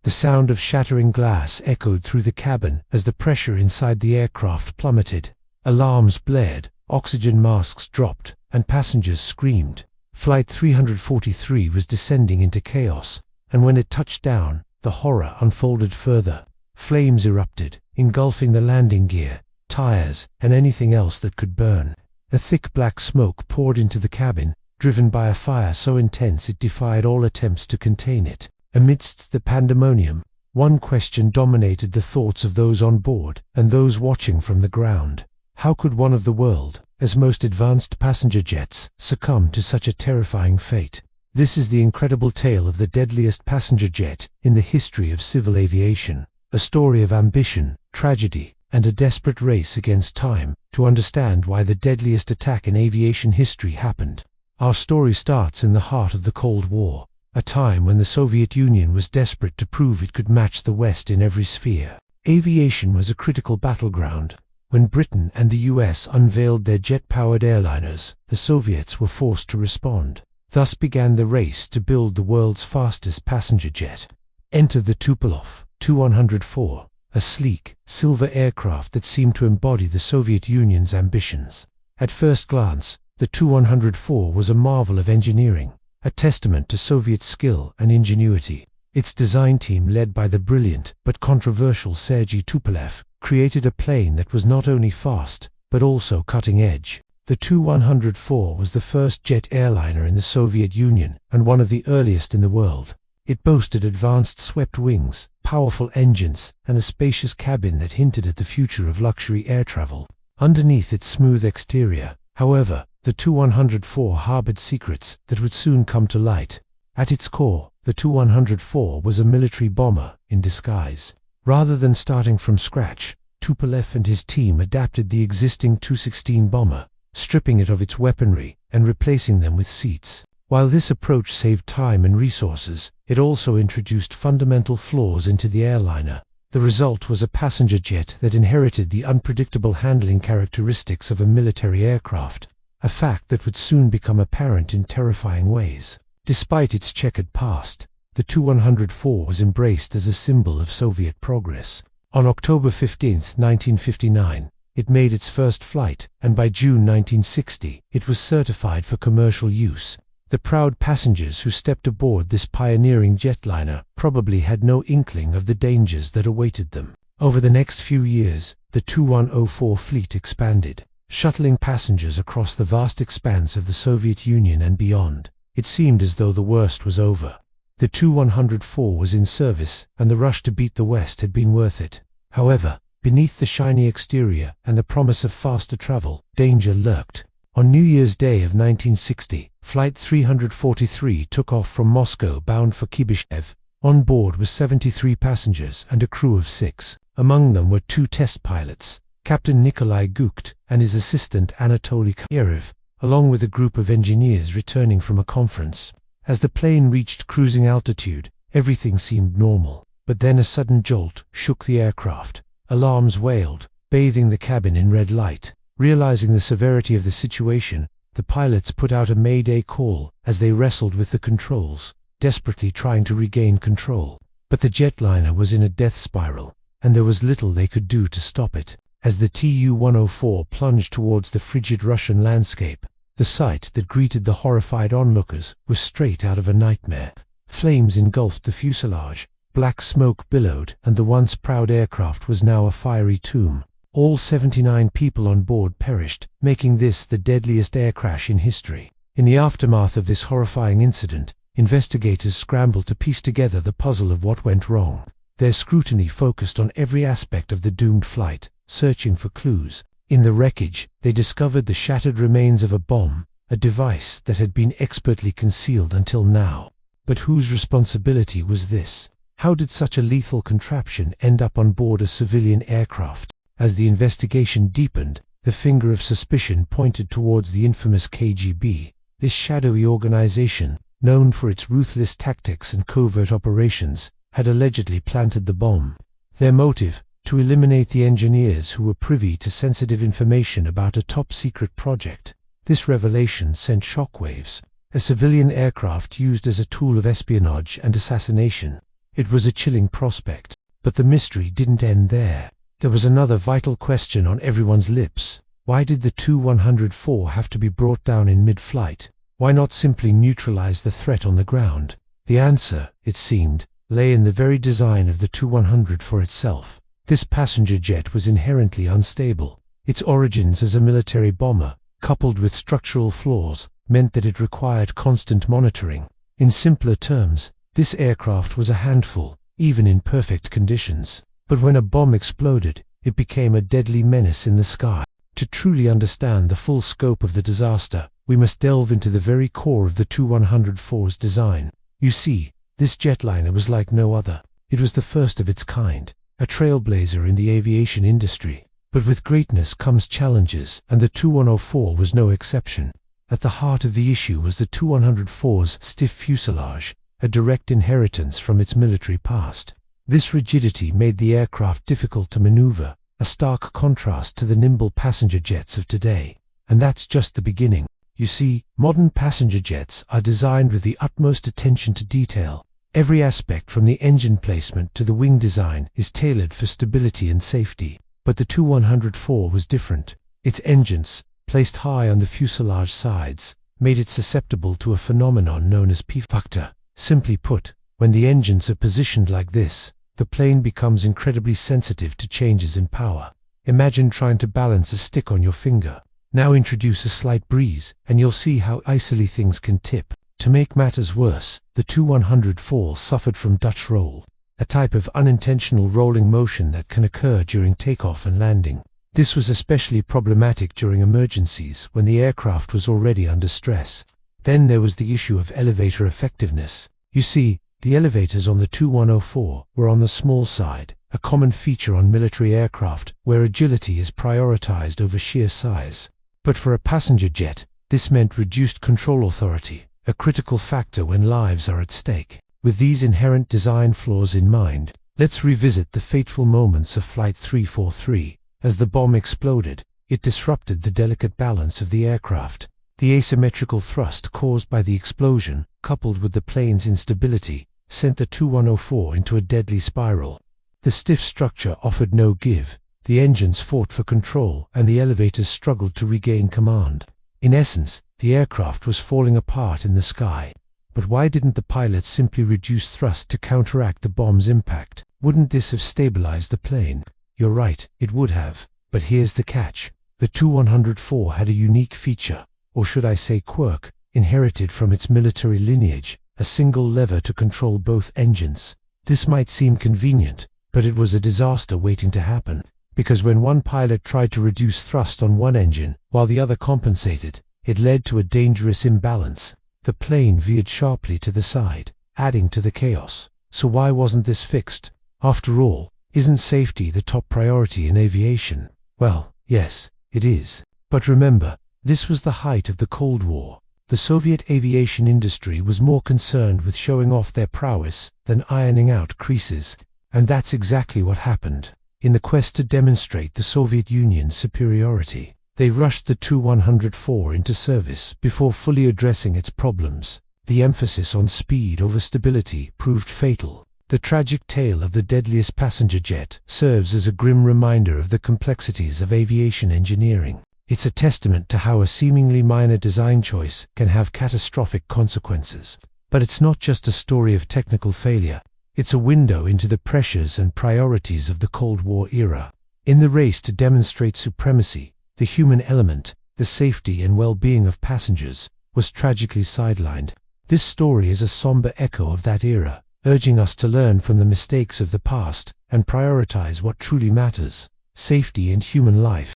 The sound of shattering glass echoed through the cabin as the pressure inside the aircraft plummeted. Alarms blared, oxygen masks dropped, and passengers screamed. Flight 343 was descending into chaos, and when it touched down, the horror unfolded further. Flames erupted, engulfing the landing gear, tires, and anything else that could burn. A thick black smoke poured into the cabin, driven by a fire so intense it defied all attempts to contain it. Amidst the pandemonium, one question dominated the thoughts of those on board and those watching from the ground. How could one of the world's most advanced passenger jets succumb to such a terrifying fate? This is the incredible tale of the deadliest passenger jet in the history of civil aviation, a story of ambition, tragedy, and a desperate race against time to understand why the deadliest attack in aviation history happened. Our story starts in the heart of the Cold War, a time when the Soviet Union was desperate to prove it could match the West in every sphere. Aviation was a critical battleground. When Britain and the US unveiled their jet-powered airliners, the Soviets were forced to respond. Thus began the race to build the world's fastest passenger jet. Enter the Tupolev Tu-104, a sleek, silver aircraft that seemed to embody the Soviet Union's ambitions. At first glance, the Tu-104 was a marvel of engineering, a testament to Soviet skill and ingenuity. Its design team, led by the brilliant but controversial Sergei Tupolev, created a plane that was not only fast, but also cutting-edge. The Tu-104 was the first jet airliner in the Soviet Union and one of the earliest in the world. It boasted advanced swept wings, powerful engines, and a spacious cabin that hinted at the future of luxury air travel. Underneath its smooth exterior, however, the Tu-104 harbored secrets that would soon come to light. At its core, the Tu-104 was a military bomber in disguise. Rather than starting from scratch, Tupolev and his team adapted the existing Tu-16 bomber, stripping it of its weaponry and replacing them with seats. While this approach saved time and resources, it also introduced fundamental flaws into the airliner. The result was a passenger jet that inherited the unpredictable handling characteristics of a military aircraft, a fact that would soon become apparent in terrifying ways. Despite its checkered past, the Tu-104 was embraced as a symbol of Soviet progress. On October 15, 1959, it made its first flight, and by June 1960, it was certified for commercial use. The proud passengers who stepped aboard this pioneering jetliner probably had no inkling of the dangers that awaited them. Over the next few years, the Tu-104 fleet expanded, shuttling passengers across the vast expanse of the Soviet Union and beyond. It seemed as though the worst was over. The Tu-104 was in service, and the rush to beat the West had been worth it. However, beneath the shiny exterior and the promise of faster travel, danger lurked. On New Year's Day of 1960, Flight 343 took off from Moscow bound for Kibyshev. On board were 73 passengers and a crew of 6. Among them were 2 test pilots, Captain Nikolai Gukt and his assistant Anatoly Kyerev, along with a group of engineers returning from a conference. As the plane reached cruising altitude, everything seemed normal. But then a sudden jolt shook the aircraft. Alarms wailed, bathing the cabin in red light. Realizing the severity of the situation, the pilots put out a mayday call as they wrestled with the controls, desperately trying to regain control. But the jetliner was in a death spiral, and there was little they could do to stop it. As the Tu-104 plunged towards the frigid Russian landscape, the sight that greeted the horrified onlookers was straight out of a nightmare. Flames engulfed the fuselage, black smoke billowed, and the once proud aircraft was now a fiery tomb. All 79 people on board perished, making this the deadliest air crash in history. In the aftermath of this horrifying incident, investigators scrambled to piece together the puzzle of what went wrong. Their scrutiny focused on every aspect of the doomed flight, searching for clues. In the wreckage, they discovered the shattered remains of a bomb, a device that had been expertly concealed until now. But whose responsibility was this? How did such a lethal contraption end up on board a civilian aircraft? As the investigation deepened, the finger of suspicion pointed towards the infamous KGB. This shadowy organization, known for its ruthless tactics and covert operations, had allegedly planted the bomb. Their motive? To eliminate the engineers who were privy to sensitive information about a top-secret project. This revelation sent shockwaves. A civilian aircraft used as a tool of espionage and assassination. It was a chilling prospect. But the mystery didn't end there. There was another vital question on everyone's lips. Why did the Tu-104 have to be brought down in mid-flight? Why not simply neutralize the threat on the ground? The answer, it seemed, lay in the very design of the Tu-104 itself. This passenger jet was inherently unstable. Its origins as a military bomber, coupled with structural flaws, meant that it required constant monitoring. In simpler terms, this aircraft was a handful, even in perfect conditions. But when a bomb exploded, it became a deadly menace in the sky. To truly understand the full scope of the disaster, we must delve into the very core of the Tu-104's design. You see, this jetliner was like no other. It was the first of its kind, a trailblazer in the aviation industry. But with greatness comes challenges, and the Tu-104 was no exception. At the heart of the issue was the Tu-104's stiff fuselage, a direct inheritance from its military past. This rigidity made the aircraft difficult to maneuver, a stark contrast to the nimble passenger jets of today. And that's just the beginning. You see, modern passenger jets are designed with the utmost attention to detail. Every aspect from the engine placement to the wing design is tailored for stability and safety. But the Tu-104 was different. Its engines, placed high on the fuselage sides, made it susceptible to a phenomenon known as P-factor. Simply put, when the engines are positioned like this, the plane becomes incredibly sensitive to changes in power. Imagine trying to balance a stick on your finger. Now introduce a slight breeze, and you'll see how easily things can tip. To make matters worse, the Tu-104 suffered from Dutch roll, a type of unintentional rolling motion that can occur during takeoff and landing. This was especially problematic during emergencies when the aircraft was already under stress. Then there was the issue of elevator effectiveness. You see, the elevators on the Tu-104 were on the small side, a common feature on military aircraft where agility is prioritized over sheer size. But for a passenger jet, this meant reduced control authority, a critical factor when lives are at stake. With these inherent design flaws in mind, let's revisit the fateful moments of Flight 343. As the bomb exploded, it disrupted the delicate balance of the aircraft. The asymmetrical thrust caused by the explosion, coupled with the plane's instability, sent the Tu-104 into a deadly spiral. The stiff structure offered no give, the engines fought for control, and the elevators struggled to regain command. In essence, the aircraft was falling apart in the sky. But why didn't the pilots simply reduce thrust to counteract the bomb's impact? Wouldn't this have stabilized the plane? You're right, it would have. But here's the catch. The Tu-104 had a unique feature, or should I say quirk, inherited from its military lineage, a single lever to control both engines. This might seem convenient, but it was a disaster waiting to happen, because when one pilot tried to reduce thrust on one engine while the other compensated, it led to a dangerous imbalance. The plane veered sharply to the side, adding to the chaos. So why wasn't this fixed? After all, isn't safety the top priority in aviation? Well, yes, it is. But remember, this was the height of the Cold War. The Soviet aviation industry was more concerned with showing off their prowess than ironing out creases. And that's exactly what happened. In the quest to demonstrate the Soviet Union's superiority, they rushed the Tu-104 into service before fully addressing its problems. The emphasis on speed over stability proved fatal. The tragic tale of the deadliest passenger jet serves as a grim reminder of the complexities of aviation engineering. It's a testament to how a seemingly minor design choice can have catastrophic consequences. But it's not just a story of technical failure. It's a window into the pressures and priorities of the Cold War era. In the race to demonstrate supremacy, the human element, the safety and well-being of passengers, was tragically sidelined. This story is a somber echo of that era, urging us to learn from the mistakes of the past and prioritize what truly matters: safety and human life.